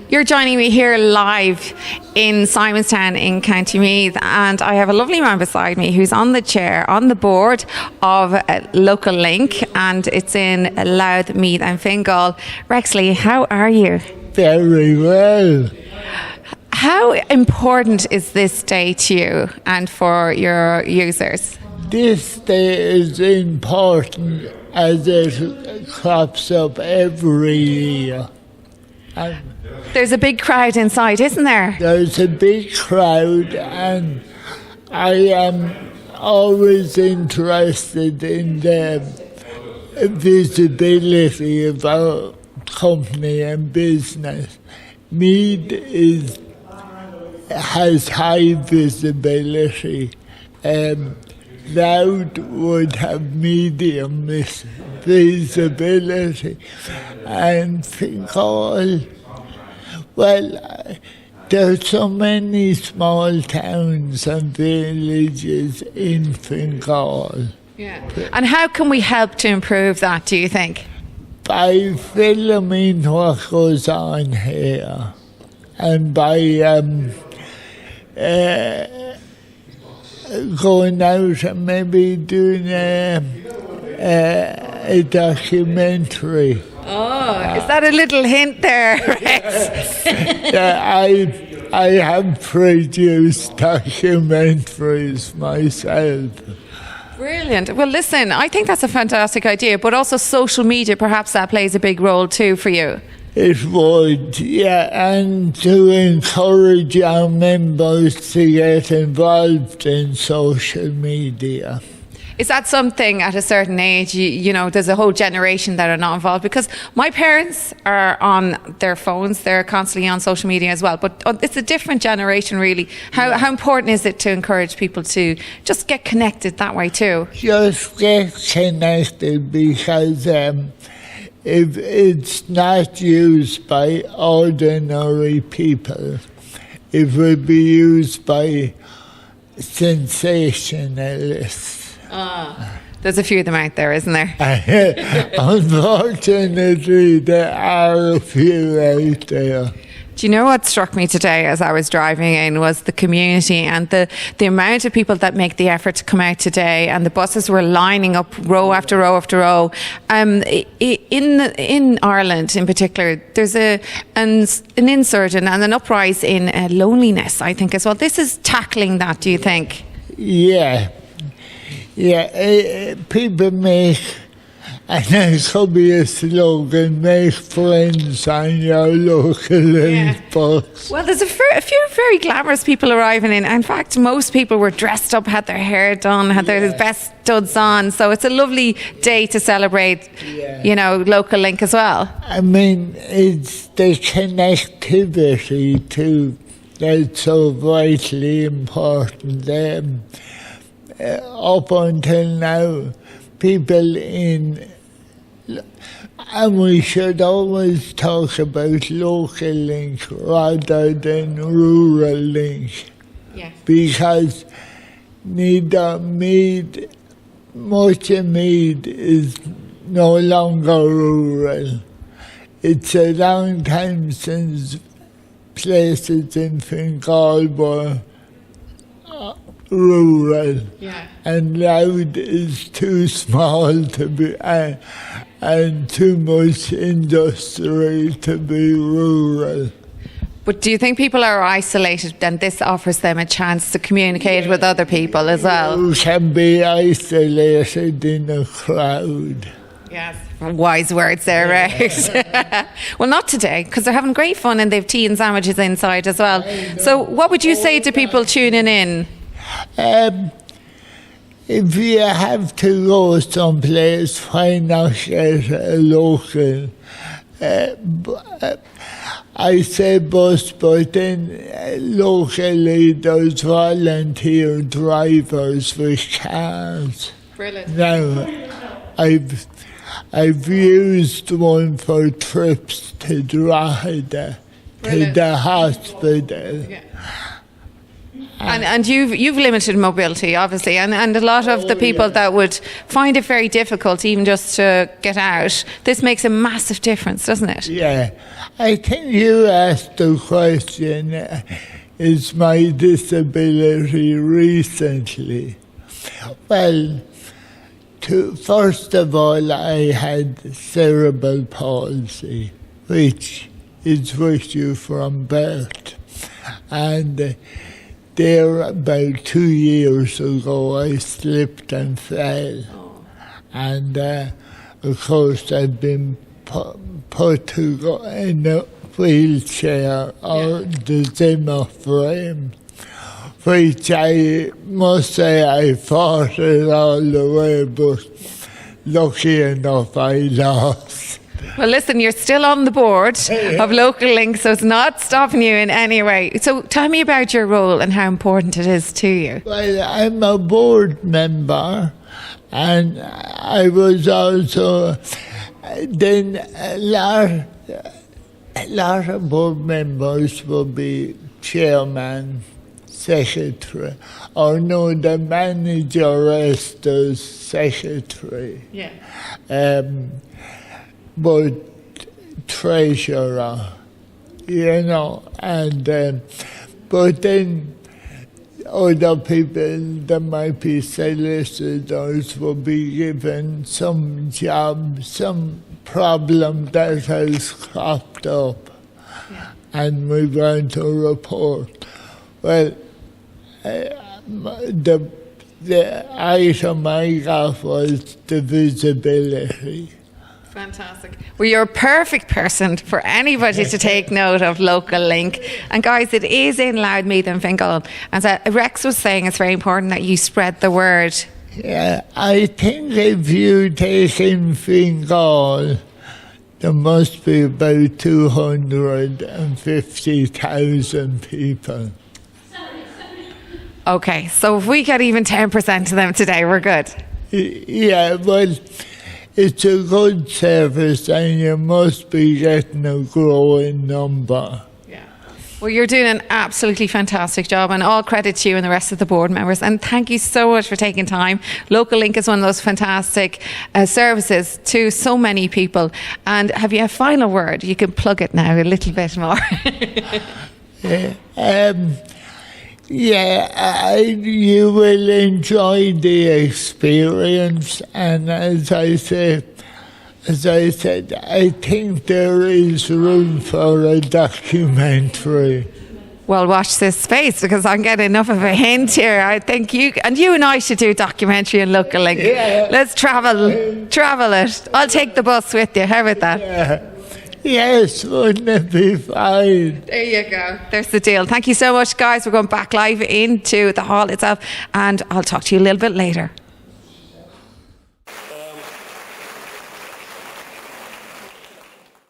You're joining me here live in Simonstown in County Meath, and I have a lovely man beside me who's on the chair, on the board of Local Link, and it's in Louth, Meath and Fingal. Rexley, how are you? Very well. How important is this day to you and for your users? This day is important as it crops up every year. There's a big crowd inside, isn't there? There's a big crowd, and I am always interested in the visibility of our company and business. Meath has high visibility. Louth would have medium visibility, and Fingal, well, there's so many small towns and villages in Fingal. Yeah. And how can we help to improve that, do you think? By filming what goes on here, and by going out and maybe doing a documentary. Oh, is that a little hint there, Rex? Yeah, I have produced documentaries myself. Brilliant. Well, listen, I think that's a fantastic idea, but also social media, perhaps that plays a big role too for you. It would, yeah, and to encourage our members to get involved in social media. Is that something at a certain age, you know, there's a whole generation that are not involved? Because my parents are on their phones, they're constantly on social media as well, but it's a different generation really. How important is it to encourage people to just get connected that way too? Just get connected, because if it's not used by ordinary people, it will be used by sensationalists. There's a few of them out there, isn't there? Unfortunately, there are a few out there. Do you know what struck me today as I was driving in was the community and the amount of people that make the effort to come out today, and the buses were lining up row after row after row. In Ireland in particular, there's an insurgent and an uprise in loneliness, I think, as well. This is tackling that, do you think? Yeah. Yeah, people make, and it could be a slogan, make friends on your local inbox. Well, there's a few very glamorous people arriving in fact, most people were dressed up, had their hair done, had their best studs on, so it's a lovely day to celebrate, you know, Local Link as well. I mean, it's the connectivity too that's so vitally important. Up until now, people and we should always talk about local link rather than rural link. Yeah. Because much of Meath is no longer rural. It's a long time since places in Fingal were rural, and Louth is too small to be, and too much industry to be rural. But do you think people are isolated and this offers them a chance to communicate with other people as well? You can be isolated in a crowd. Yes, wise words there, right? Well, not today, because they're having great fun and they have tea and sandwiches inside as well. So what would you say to people tuning in? If you have to go someplace, why not get a local? I say bus, but then locally there's volunteer drivers with cars. Brilliant. Now, I've used one for trips to Drogheda, to the hospital. Yeah. And you've limited mobility, obviously, and a lot of the people that would find it very difficult even just to get out. This makes a massive difference, doesn't it? Yeah. I think you asked the question, is my disability recently? Well, first of all, I had cerebral palsy, which is with you from birth. And there, about 2 years ago, I slipped and fell. And, of course, I've been put to go in a wheelchair or the Zimmer frame, which I must say I fought it all the way, but lucky enough I lost. Well, listen, you're still on the board of Local Link, so it's not stopping you in any way. So tell me about your role and how important it is to you. Well, I'm a board member, and I was also then a lot of board members will be chairman, secretary, or no, the manager as the secretary. Yeah. But treasurer, you know, and but then other people that might be solicitors will be given some job, some problem that has cropped up, and we're going to report. Well, the item I got was the visibility. Fantastic. Well, you're a perfect person for anybody to take note of Local Link. And guys, it is in Louth, Meath and Fingal. And so Rex was saying it's very important that you spread the word. Yeah, I think if you take in Fingal, there must be about 250,000 people. Okay, so if we get even 10% of them today, we're good. Yeah, well, it's a good service and you must be getting a growing number. Yeah. Well, you're doing an absolutely fantastic job, and all credit to you and the rest of the board members. And thank you so much for taking time. Local Link is one of those fantastic services to so many people. And have you a final word? You can plug it now a little bit more. You will enjoy the experience, and as I said, I think there is room for a documentary. Well, watch this space, because I'm getting enough of a hint here. I think you and I should do a documentary on Local Link. Yeah. Let's travel it. I'll take the bus with you. How about that? Yeah. Yes, wouldn't it be fine? There you go. There's the deal. Thank you so much, guys. We're going back live into the hall itself, and I'll talk to you a little bit later.